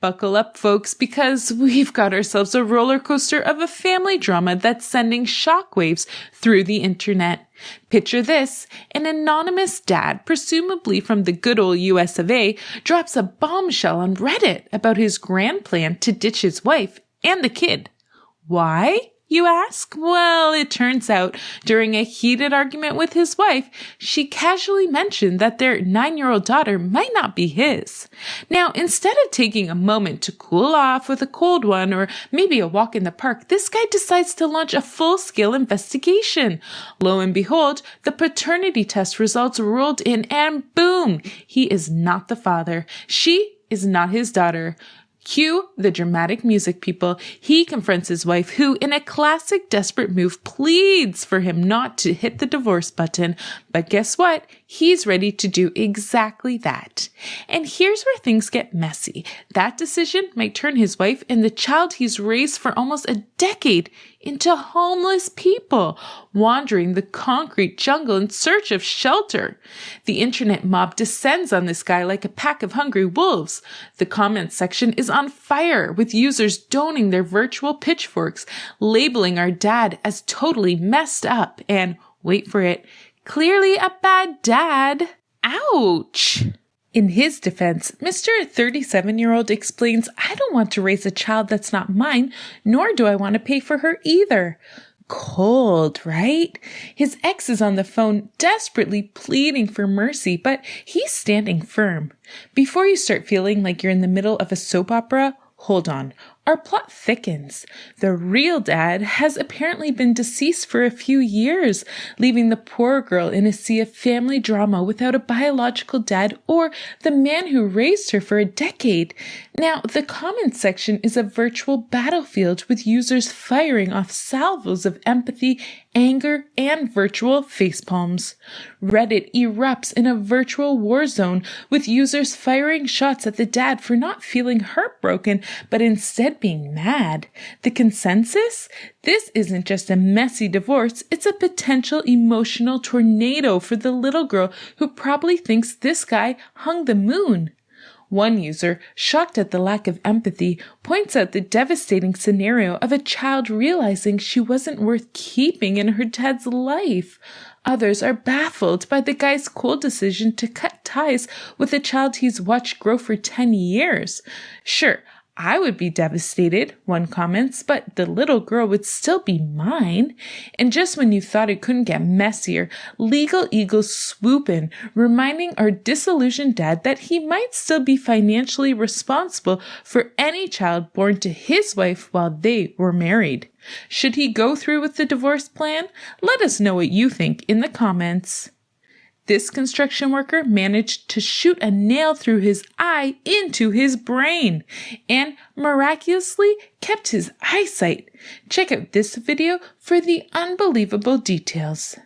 Buckle up, folks, because we've got ourselves a roller coaster of a family drama that's sending shockwaves through the internet. Picture this: an anonymous dad, presumably from the good old US of A, drops a bombshell on Reddit about his grand plan to ditch his wife and the kid. Why, you ask? Well, it turns out during a heated argument with his wife, she casually mentioned that their 9-year-old daughter might not be his. Now, instead of taking a moment to cool off with a cold one or maybe a walk in the park, this guy decides to launch a full-scale investigation. Lo and behold, the paternity test results rolled in and boom, he is not the father. She is not his daughter. Cue the dramatic music, people. He confronts his wife, who, in a classic desperate move, pleads for him not to hit the divorce button. But guess what? He's ready to do exactly that. And here's where things get messy. That decision might turn his wife and the child he's raised for almost a decade into homeless people, wandering the concrete jungle in search of shelter. The internet mob descends on this guy like a pack of hungry wolves. The comments section is on fire, with users donning their virtual pitchforks, labeling our dad as totally messed up and, wait for it, clearly a bad dad. Ouch! In his defense, Mr. 37-year-old explains, "I don't want to raise a child that's not mine, nor do I want to pay for her either." Cold, right? His ex is on the phone desperately pleading for mercy, but he's standing firm. Before you start feeling like you're in the middle of a soap opera, hold on. Our plot thickens. The real dad has apparently been deceased for a few years, leaving the poor girl in a sea of family drama without a biological dad or the man who raised her for a decade. Now, the comments section is a virtual battlefield with users firing off salvos of empathy, anger, and virtual facepalms. Reddit erupts in a virtual war zone with users firing shots at the dad for not feeling heartbroken, but instead being mad. The consensus? This isn't just a messy divorce, it's a potential emotional tornado for the little girl who probably thinks this guy hung the moon. One user, shocked at the lack of empathy, points out the devastating scenario of a child realizing she wasn't worth keeping in her dad's life. Others are baffled by the guy's cold decision to cut ties with a child he's watched grow for 10 years. Sure, I would be devastated, one comments, but the little girl would still be mine. And just when you thought it couldn't get messier, legal eagles swoop in, reminding our disillusioned dad that he might still be financially responsible for any child born to his wife while they were married. Should he go through with the divorce plan? Let us know what you think in the comments. This construction worker managed to shoot a nail through his eye into his brain and miraculously kept his eyesight. Check out this video for the unbelievable details.